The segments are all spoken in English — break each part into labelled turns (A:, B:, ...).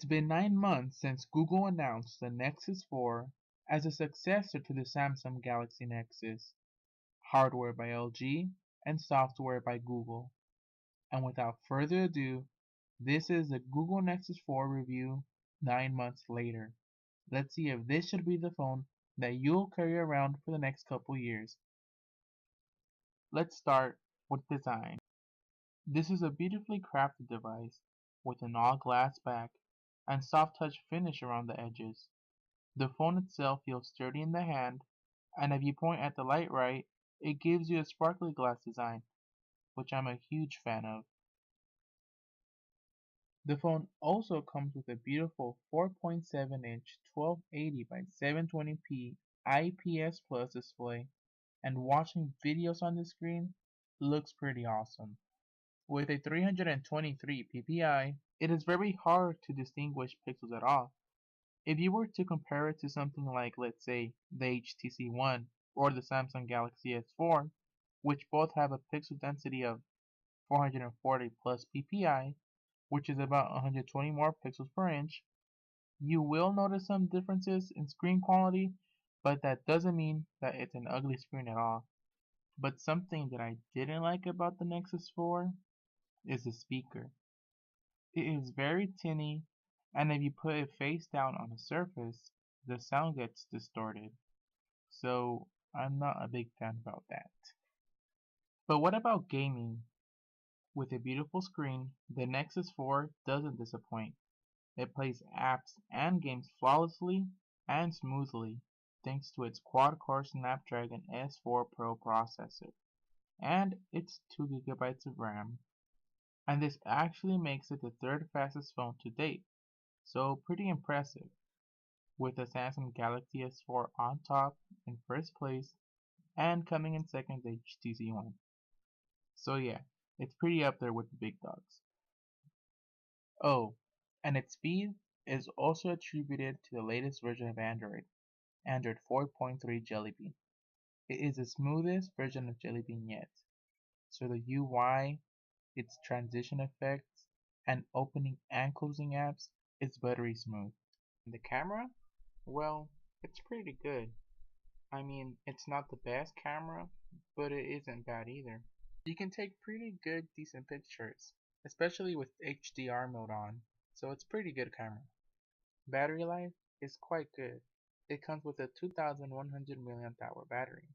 A: It's been 9 months since Google announced the Nexus 4 as a successor to the Samsung Galaxy Nexus, hardware by LG and software by Google. And without further ado, this is the Google Nexus 4 review 9 months later. Let's see if this should be the phone that you'll carry around for the next couple years. Let's start with design. This is a beautifully crafted device with an all-glass back and soft touch finish around the edges. The phone itself feels sturdy in the hand, and if you point at the light right, it gives you a sparkly glass design, which I'm a huge fan of. The phone also comes with a beautiful 4.7-inch 1280 by 720p IPS Plus display, and watching videos on the screen looks pretty awesome. With a 323 ppi, it is very hard to distinguish pixels at all. If you were to compare it to something like, let's say, the HTC One or the Samsung Galaxy S4, which both have a pixel density of 440 plus ppi, which is about 120 more pixels per inch, you will notice some differences in screen quality, but that doesn't mean that it's an ugly screen at all. But something that I didn't like about the Nexus 4 is the speaker. It is very tinny, and if you put it face down on a surface, the sound gets distorted. So I'm not a big fan about that. But what about gaming? With a beautiful screen, the Nexus 4 doesn't disappoint. It plays apps and games flawlessly and smoothly thanks to its quad-core Snapdragon S4 Pro processor and its 2GB of RAM. And this actually makes it the third fastest phone to date, so pretty impressive, with the Samsung Galaxy S4 on top in first place and coming in second the HTC One. So yeah, it's pretty up there with the big dogs. Oh, and its speed is also attributed to the latest version of Android, Android 4.3 Jelly Bean. It is the smoothest version of Jelly Bean yet, so the UI, its transition effects, and opening and closing apps is buttery smooth. And the camera? Well, it's pretty good. I mean, it's not the best camera, but it isn't bad either. You can take pretty good, decent pictures, especially with HDR mode on, so it's pretty good camera. Battery life is quite good. It comes with a 2100 mAh battery.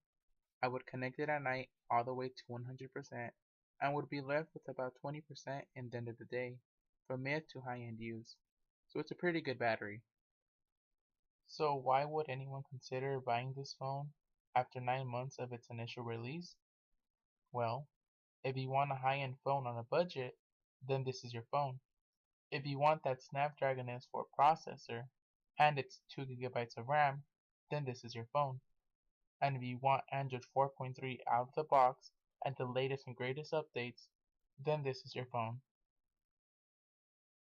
A: I would connect it at night all the way to 100% and would be left with about 20% in the end of the day for mid to high-end use. So it's a pretty good battery. So why would anyone consider buying this phone after 9 months of its initial release? Well, if you want a high-end phone on a budget, then this is your phone. If you want that Snapdragon S4 processor and its 2GB of RAM, then this is your phone. And if you want Android 4.3 out of the box and the latest and greatest updates, then this is your phone.